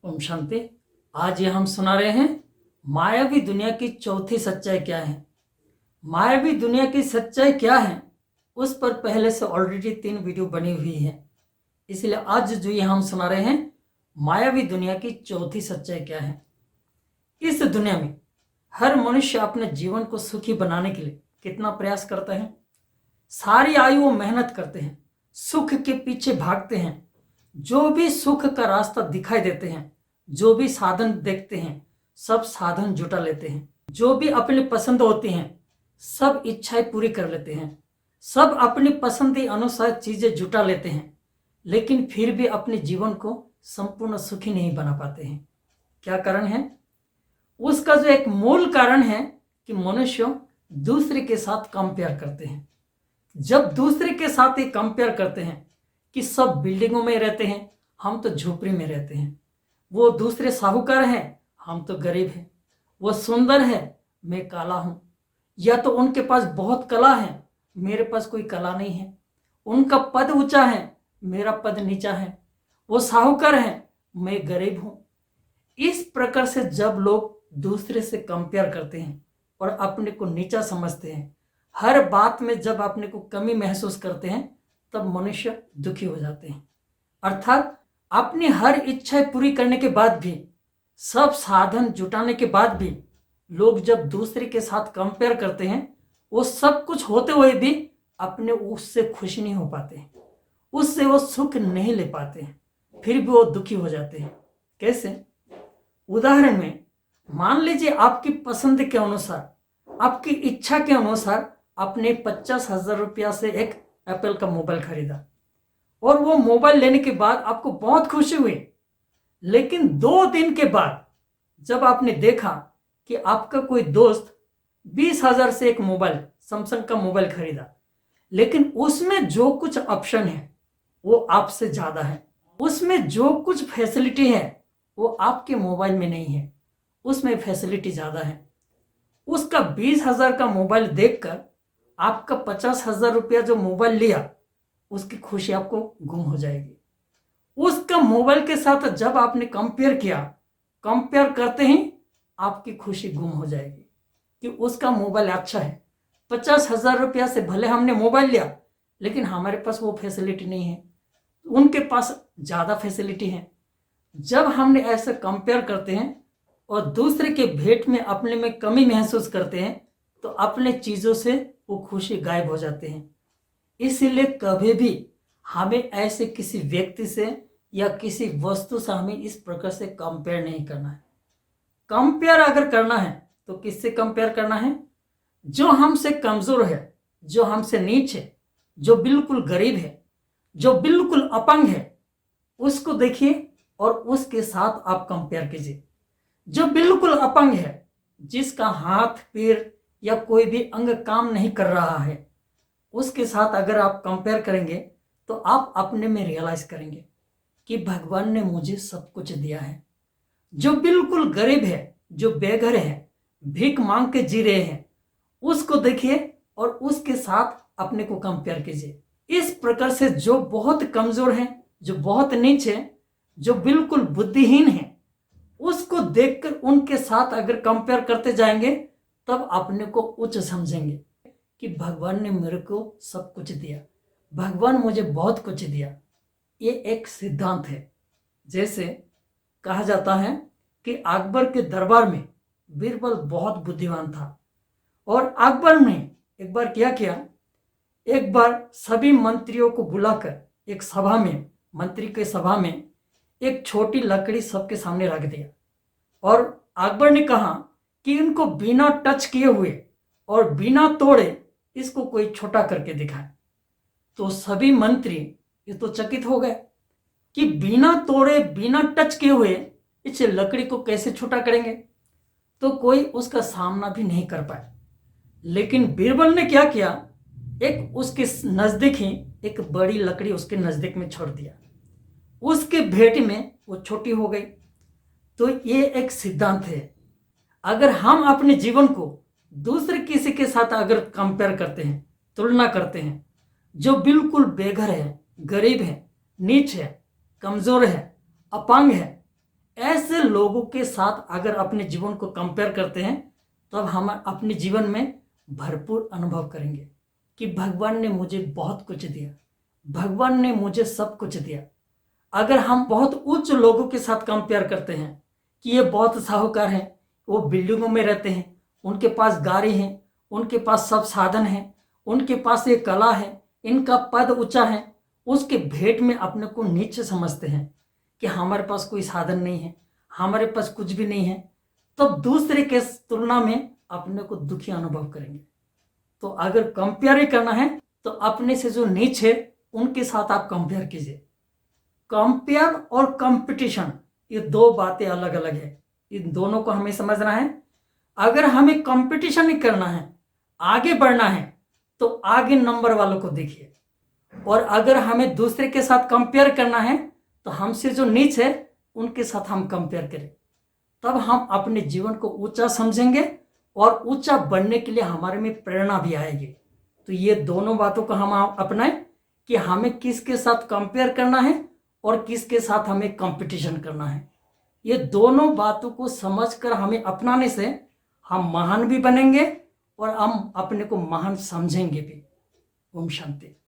ओम शांति। आज ये हम सुना रहे हैं मायावी दुनिया की चौथी सच्चाई क्या है। मायावी दुनिया की सच्चाई क्या है उस पर पहले से ऑलरेडी 3 वीडियो बनी हुई है, इसलिए आज जो ये हम सुना रहे हैं मायावी दुनिया की चौथी सच्चाई क्या है। इस दुनिया में हर मनुष्य अपने जीवन को सुखी बनाने के लिए कितना प्रयास करता है। सारी आयु वो मेहनत करते हैं, सुख के पीछे भागते हैं। जो भी सुख का रास्ता दिखाई देते हैं, जो भी साधन देखते हैं, सब साधन जुटा लेते हैं। जो भी अपनी पसंद होती हैं सब इच्छाएं पूरी कर लेते हैं। सब अपनी पसंद के अनुसार चीजें जुटा लेते हैं, लेकिन फिर भी अपने जीवन को संपूर्ण सुखी नहीं बना पाते हैं। क्या कारण है? उसका जो एक मूल कारण है कि मनुष्य दूसरे के साथ कंपेयर करते हैं। जब दूसरे के साथ ये कंपेयर करते हैं कि सब बिल्डिंगों में रहते हैं, हम तो झोपड़ी में रहते हैं। वो दूसरे साहूकार हैं, हम तो गरीब हैं। वो सुंदर है, मैं काला हूं। या तो उनके पास बहुत कला है, मेरे पास कोई कला नहीं है। उनका पद ऊंचा है, मेरा पद नीचा है। वो साहूकार है, मैं गरीब हूं। इस प्रकार से जब लोग दूसरे से कंपेयर करते हैं और अपने को नीचा समझते हैं, हर बात में जब अपने को कमी महसूस करते हैं, तब मनुष्य दुखी हो जाते हैं। अर्थात अपनी हर इच्छाएं पूरी करने के बाद भी, सब साधन जुटाने के बाद भी लोग जब दूसरे के साथ कंपेयर करते हैं, वो सब कुछ होते हुए भी अपने उससे खुश नहीं हो पाते हैं, उससे वो सुख नहीं ले पाते हैं, फिर भी वो दुखी हो जाते हैं। कैसे? उदाहरण में मान लीजिए आपकी पसंद के अनुसार, आपकी इच्छा के अनुसार आपने 50,000 रुपया से एक एप्पल का मोबाइल खरीदा और वो मोबाइल लेने के बाद आपको बहुत खुशी हुई। लेकिन 2 दिन के बाद जब आपने देखा कि आपका कोई दोस्त 20,000 से एक मोबाइल, सैमसंग का मोबाइल खरीदा, लेकिन उसमें जो कुछ ऑप्शन है वो आपसे ज्यादा है, उसमें जो कुछ फैसिलिटी है वो आपके मोबाइल में नहीं है, उसमें फैसिलिटी ज्यादा है। उसका 20,000 का मोबाइल देखकर आपका 50,000 रुपया जो मोबाइल लिया, उसकी खुशी आपको गुम हो जाएगी। उसका मोबाइल के साथ जब आपने कंपेयर किया, कंपेयर करते ही आपकी खुशी गुम हो जाएगी कि उसका मोबाइल अच्छा है। 50,000 रुपया से भले हमने मोबाइल लिया, लेकिन हमारे पास वो फैसिलिटी नहीं है, उनके पास ज्यादा फैसिलिटी है। जब हमने ऐसे कंपेयर करते हैं और दूसरे के भेंट में अपने में कमी महसूस करते हैं, तो अपने चीजों से वो खुशी गायब हो जाते हैं। इसीलिए कभी भी हमें ऐसे किसी व्यक्ति से या किसी वस्तु से हमें इस प्रकार से कंपेयर नहीं करना है। कंपेयर अगर करना है तो किससे कंपेयर करना है? जो हमसे कमजोर है, जो हमसे नीच है, जो बिल्कुल गरीब है, जो बिल्कुल अपंग है, उसको देखिए और उसके साथ आप कंपेयर कीजिए। जो बिल्कुल अपंग है, जिसका हाथ पैर या कोई भी अंग काम नहीं कर रहा है, उसके साथ अगर आप कंपेयर करेंगे तो आप अपने में रियलाइज करेंगे कि भगवान ने मुझे सब कुछ दिया है। जो बिल्कुल गरीब है, जो बेघर है, भीख मांग के जी रहे हैं, उसको देखिए और उसके साथ अपने को कंपेयर कीजिए। इस प्रकार से जो बहुत कमजोर है, जो बहुत नीच है, जो बिल्कुल बुद्धिहीन है, उसको देखकर उनके साथ अगर कंपेयर करते जाएंगे, तब अपने को उच्च समझेंगे कि भगवान ने मेरे को सब कुछ दिया, भगवान मुझे बहुत कुछ दिया। ये एक सिद्धांत है। जैसे कहा जाता है कि अकबर के दरबार में बीरबल बहुत बुद्धिमान था और अकबर ने एक बार क्या किया, एक बार सभी मंत्रियों को बुलाकर एक सभा में, मंत्री के सभा में एक छोटी लकड़ी सबके सामने रख दिया और अकबर ने कहा कि इनको बिना टच किए हुए और बिना तोड़े इसको कोई छोटा करके दिखाए। तो सभी मंत्री ये तो चकित हो गए कि बिना तोड़े, बिना टच किए हुए इस लकड़ी को कैसे छोटा करेंगे, तो कोई उसका सामना भी नहीं कर पाए। लेकिन बीरबल ने क्या किया, एक उसके नजदीक ही एक बड़ी लकड़ी उसके नजदीक में छोड़ दिया, उसके भेंट में वो छोटी हो गई। तो ये एक सिद्धांत है। अगर हम अपने जीवन को दूसरे किसी के साथ अगर कंपेयर करते हैं, तुलना करते हैं, जो बिल्कुल बेघर है, गरीब है, नीच है, कमजोर है, अपंग है, ऐसे लोगों के साथ अगर अपने जीवन को कंपेयर करते हैं तब हम अपने जीवन में भरपूर अनुभव करेंगे कि भगवान ने मुझे बहुत कुछ दिया, भगवान ने मुझे सब कुछ दिया। अगर हम बहुत उच्च लोगों के साथ कंपेयर करते हैं कि ये बहुत साहूकार हैं, वो बिल्डिंगों में रहते हैं, उनके पास गाड़ी है, उनके पास सब साधन हैं, उनके पास ये कला है, इनका पद ऊंचा है, उसके भेंट में अपने को नीचे समझते हैं कि हमारे पास कोई साधन नहीं है, हमारे पास कुछ भी नहीं है, तब दूसरे के तुलना में अपने को दुखी अनुभव करेंगे। तो अगर कंपेयर ही करना है तो अपने से जो नीच है उनके साथ आप कंपेयर कीजिए। कंपेयर और कंपटीशन ये दो बातें अलग अलग है, इन दोनों को हमें समझना है। अगर हमें कंपटीशन ही करना है, आगे बढ़ना है, तो आगे नंबर वालों को देखिए, और अगर हमें दूसरे के साथ कंपेयर करना है तो हमसे जो नीच है उनके साथ हम कंपेयर करें, तब हम अपने जीवन को ऊंचा समझेंगे और ऊंचा बनने के लिए हमारे में प्रेरणा भी आएगी। तो ये दोनों बातों को हम अपनाएं कि हमें किसके साथ कंपेयर करना है और किसके साथ हमें कंपटीशन करना है। ये दोनों बातों को समझकर हमें अपनाने से हम महान भी बनेंगे और हम अपने को महान समझेंगे भी। ओम शांति।